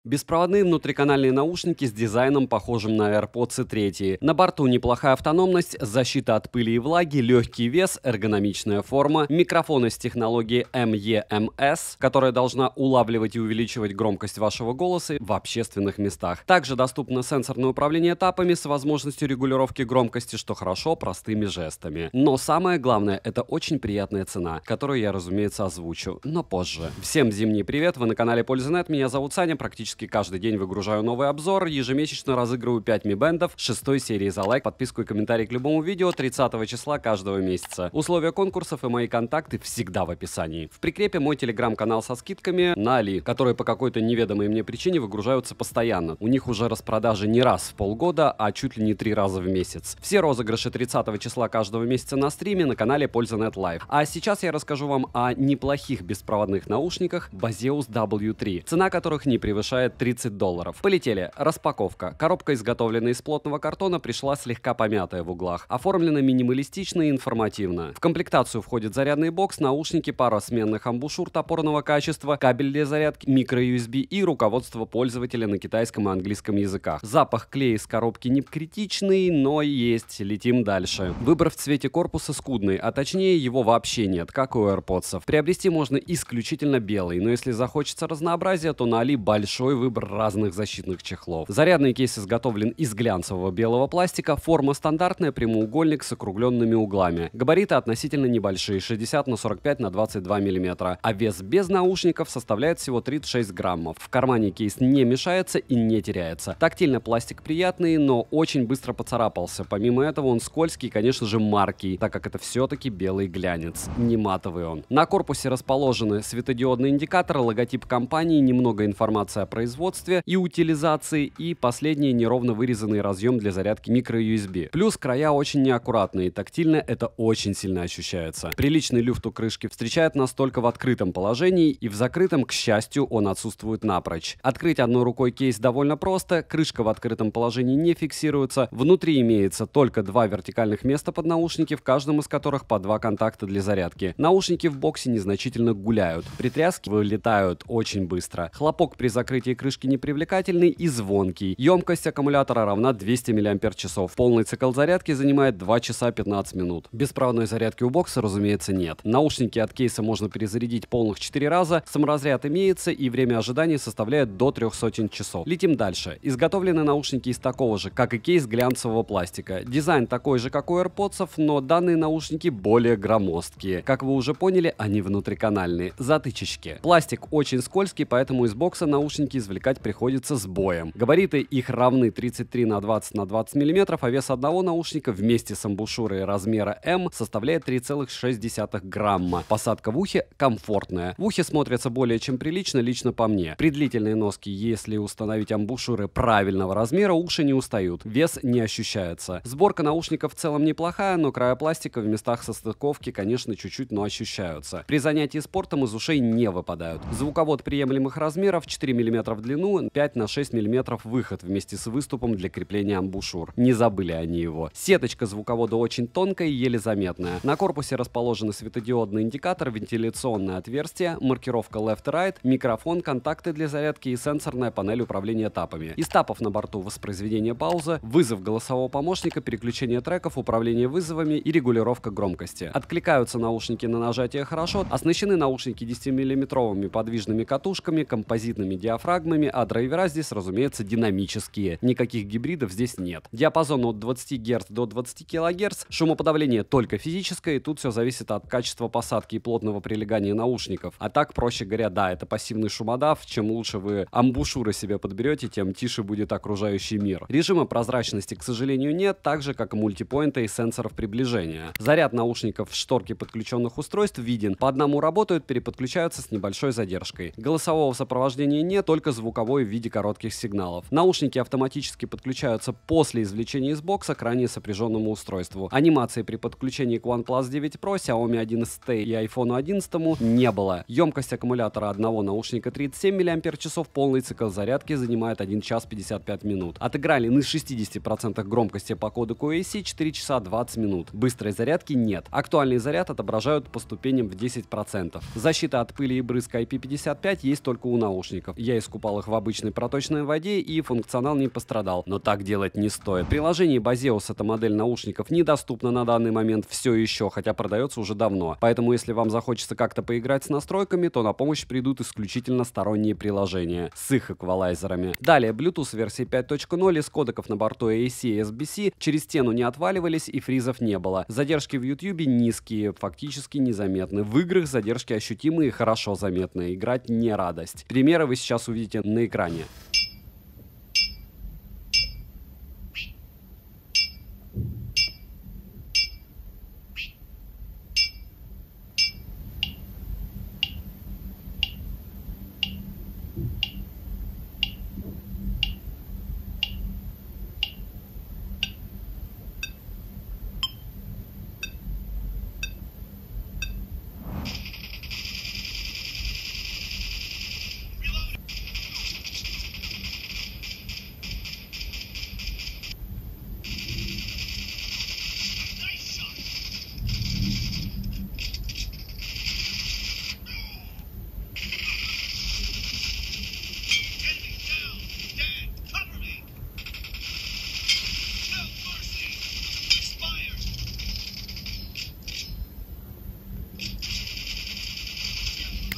Беспроводные внутриканальные наушники с дизайном, похожим на AirPods 3. На борту неплохая автономность, защита от пыли и влаги, легкий вес, эргономичная форма, микрофоны с технологией MEMS, которая должна улавливать и увеличивать громкость вашего голоса в общественных местах. Также доступно сенсорное управление этапами с возможностью регулировки громкости, что хорошо простыми жестами. Но самое главное, это очень приятная цена, которую я, разумеется, озвучу, но позже. Всем зимний привет, вы на канале Польза.нет, меня зовут Саня, практически каждый день выгружаю новый обзор, ежемесячно разыгрываю 5 Mi Band'ов 6 серии за лайк, подписку и комментарий к любому видео 30 числа каждого месяца. Условия конкурсов и мои контакты всегда в описании. В прикрепе мой телеграм-канал со скидками на Али, которые по какой-то неведомой мне причине выгружаются постоянно. У них уже распродажи не раз в полгода, а чуть ли не 3 раза в месяц. Все розыгрыши 30 числа каждого месяца на стриме на канале Польза.нет Live. А сейчас я расскажу вам о неплохих беспроводных наушниках Bose W3, цена которых не превышает $30. Полетели. Распаковка. Коробка, изготовленная из плотного картона, пришла слегка помятая в углах. Оформлена минималистично и информативно. В комплектацию входит зарядный бокс, наушники, пара сменных амбушюр топорного качества, кабель для зарядки, микро-USB и руководство пользователя на китайском и английском языках. Запах клея из коробки не критичный, но есть. Летим дальше. Выбор в цвете корпуса скудный, а точнее его вообще нет, как у AirPods. Приобрести можно исключительно белый, но если захочется разнообразия, то на Али большой выбор разных защитных чехлов. Зарядный кейс изготовлен из глянцевого белого пластика, форма стандартная, прямоугольник с округленными углами. Габариты относительно небольшие, 60 на 45 на 22 мм, а вес без наушников составляет всего 36 граммов. В кармане кейс не мешается и не теряется. Тактильно пластик приятный, но очень быстро поцарапался. Помимо этого он скользкий и, конечно же, маркий, так как это все-таки белый глянец. Не матовый он. На корпусе расположены светодиодные индикаторы, логотип компании, немного информации о производстве и утилизации и последний неровно вырезанный разъем для зарядки micro-USB. Плюс края очень неаккуратные, тактильно это очень сильно ощущается. Приличный люфт у крышки встречает нас только в открытом положении, и в закрытом, к счастью, он отсутствует напрочь. Открыть одной рукой кейс довольно просто, крышка в открытом положении не фиксируется, внутри имеется только 2 вертикальных места под наушники, в каждом из которых по 2 контакта для зарядки. Наушники в боксе незначительно гуляют, при тряске вылетают очень быстро. Хлопок при закрытии крышки непривлекательный и звонкий. Емкость аккумулятора равна 200 мАч. Полный цикл зарядки занимает 2 часа 15 минут. Беспроводной зарядки у бокса, разумеется, нет. Наушники от кейса можно перезарядить полных 4 раза, саморазряд имеется и время ожидания составляет до 300 часов. Летим дальше. Изготовлены наушники из такого же, как и кейс, глянцевого пластика. Дизайн такой же, как у AirPods, но данные наушники более громоздкие. Как вы уже поняли, они внутриканальные. Затычечки. Пластик очень скользкий, поэтому из бокса наушники извлекать приходится с боем. Габариты их равны 33 на 20 на 20 мм, а вес одного наушника вместе с амбушюрой размера М составляет 3,6 грамма. Посадка в ухе комфортная. В ухе смотрятся более чем прилично, лично по мне. При длительной носке, если установить амбушюры правильного размера, уши не устают. Вес не ощущается. Сборка наушников в целом неплохая, но края пластика в местах состыковки, конечно, чуть-чуть, но ощущаются. При занятии спортом из ушей не выпадают. Звуковод приемлемых размеров, 4 мм в длину, 5 на 6 мм выход вместе с выступом для крепления амбушюр. Не забыли они его. Сеточка звуковода очень тонкая и еле заметная. На корпусе расположены светодиодный индикатор, вентиляционное отверстие, маркировка left-right, микрофон, контакты для зарядки и сенсорная панель управления этапами. Из этапов на борту воспроизведение паузы, вызов голосового помощника, переключение треков, управление вызовами и регулировка громкости. Откликаются наушники на нажатие хорошо, оснащены наушники 10-миллиметровыми подвижными катушками, композитными диафрагмами, а драйвера здесь, разумеется, динамические. Никаких гибридов здесь нет. Диапазон от 20 Гц до 20 кГц, шумоподавление только физическое, и тут все зависит от качества посадки и плотного прилегания наушников. А так, проще говоря, да, это пассивный шумодав. Чем лучше вы амбушюры себе подберете, тем тише будет окружающий мир. Режима прозрачности, к сожалению, нет, так же, как и мультипоинта и сенсоров приближения. Заряд наушников в шторке подключенных устройств виден. По одному работают, переподключаются с небольшой задержкой. Голосового сопровождения нет, только звуковой в виде коротких сигналов. Наушники автоматически подключаются после извлечения из бокса к ранее сопряженному устройству. Анимации при подключении к OnePlus 9 Pro, Xiaomi 11T и iPhone 11 не было. Емкость аккумулятора одного наушника 37 мАч, полный цикл зарядки занимает 1 час 55 минут. Отыграли на 60% громкости по кодеку AC 4 часа 20 минут. Быстрой зарядки нет. Актуальный заряд отображают по ступеням в 10%. Защита от пыли и брызг IP55 есть только у наушников. Я из искупал их в обычной проточной воде и функционал не пострадал. Но так делать не стоит. В приложении Baseus эта модель наушников недоступна на данный момент все еще, хотя продается уже давно. Поэтому если вам захочется как-то поиграть с настройками, то на помощь придут исключительно сторонние приложения с их эквалайзерами. Далее, Bluetooth версии 5.0, из кодеков на борту AC и SBC через стену не отваливались и фризов не было. Задержки в YouTube низкие, фактически незаметны. В играх задержки ощутимые и хорошо заметны. Играть не радость. Примеры вы сейчас увидите на экране.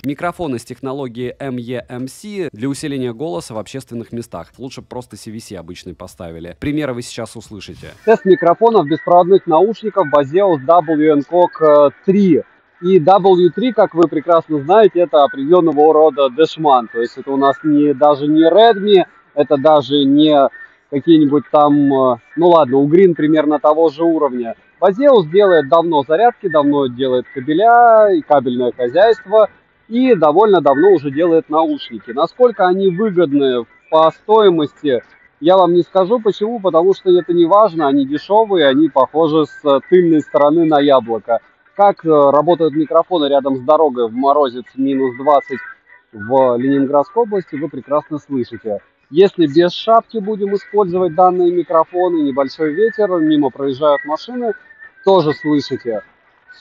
Микрофоны с технологией MEMC для усиления голоса в общественных местах. Лучше просто CVC обычный поставили. Примеры вы сейчас услышите. Тест микрофонов беспроводных наушников Baseus W&COG 3. И W3, как вы прекрасно знаете, это определенного рода Dashman. То есть это у нас даже не Redmi, это даже не какие-нибудь там, ну ладно, у Green примерно того же уровня. Baseus делает давно зарядки, давно делает кабеля и кабельное хозяйство. И довольно давно уже делает наушники. Насколько они выгодны по стоимости, я вам не скажу. Почему? Потому что это не важно, они дешевые, они похожи с тыльной стороны на яблоко. Как работают микрофоны рядом с дорогой в морозец минус 20 в Ленинградской области, вы прекрасно слышите. Если без шапки будем использовать данные микрофоны, небольшой ветер, мимо проезжают машины, тоже слышите.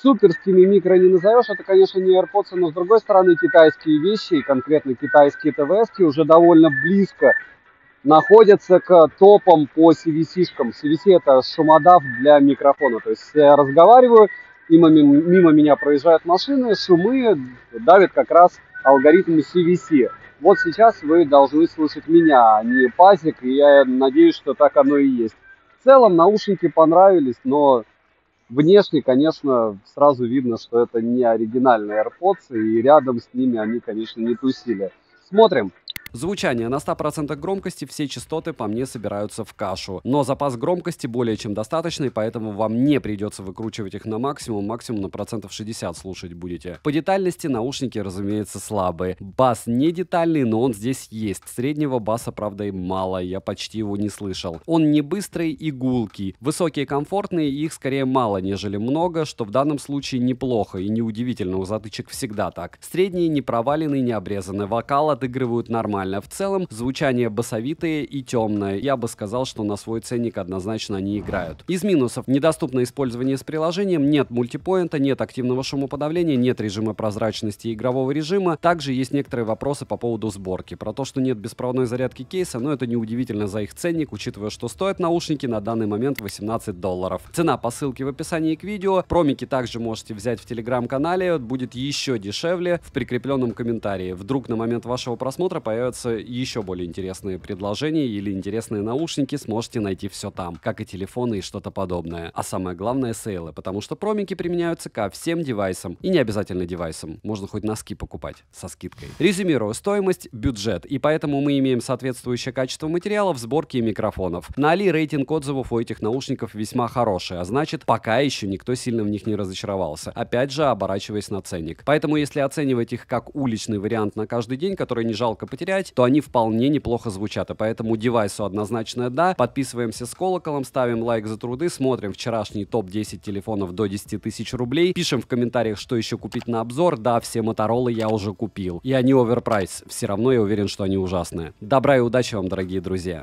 Суперскими микро не назовешь, это, конечно, не AirPods, но, с другой стороны, китайские вещи, и конкретно китайские ТВС, уже довольно близко находятся к топам по CVC-шкам. CVC — это шумодав для микрофона. То есть я разговариваю, мимо меня проезжают машины, шумы давят как раз алгоритмы CVC. Вот сейчас вы должны слышать меня, а не пазик, и я надеюсь, что так оно и есть. В целом наушники понравились, но внешне, конечно, сразу видно, что это не оригинальные AirPods, и рядом с ними они, конечно, не тусили. Смотрим. Звучание на 100% громкости, все частоты по мне собираются в кашу. Но запас громкости более чем достаточный, поэтому вам не придется выкручивать их на максимум на 60% слушать будете. По детальности наушники, разумеется, слабые. Бас не детальный, но он здесь есть. Среднего баса, правда, и мало, я почти его не слышал. Он не быстрый и гулкий. Высокие, комфортные, их скорее мало, нежели много, что в данном случае неплохо и неудивительно, у затычек всегда так. Средние, не проваленные, не обрезанные. Вокал отыгрывают нормально. В целом, звучание басовитое и темное. Я бы сказал, что на свой ценник однозначно они играют. Из минусов: недоступно использование с приложением, нет мультипоинта, нет активного шумоподавления, нет режима прозрачности и игрового режима. Также есть некоторые вопросы по поводу сборки. Про то, что нет беспроводной зарядки кейса, но это неудивительно за их ценник, учитывая, что стоят наушники на данный момент $18. Цена по ссылке в описании к видео. Промики также можете взять в телеграм-канале, будет еще дешевле в прикрепленном комментарии. Вдруг на момент вашего просмотра появится еще более интересные предложения или интересные наушники, сможете найти все там, как и телефоны и что-то подобное. А самое главное — сейлы, потому что промики применяются ко всем девайсам, и не обязательно девайсам, можно хоть носки покупать со скидкой. Резюмирую: стоимость, бюджет, и поэтому мы имеем соответствующее качество материалов, сборки и микрофонов. На Али рейтинг отзывов у этих наушников весьма хороший, а значит, пока еще никто сильно в них не разочаровался, опять же оборачиваясь на ценник. Поэтому если оценивать их как уличный вариант на каждый день, который не жалко потерять, то они вполне неплохо звучат, и поэтому девайсу однозначно да. Подписываемся с колоколом, ставим лайк за труды, смотрим вчерашний топ-10 телефонов до 10 тысяч рублей, пишем в комментариях, что еще купить на обзор. Да, все Моторолы я уже купил, и они оверпрайс, все равно я уверен, что они ужасные. Добра и удачи вам, дорогие друзья!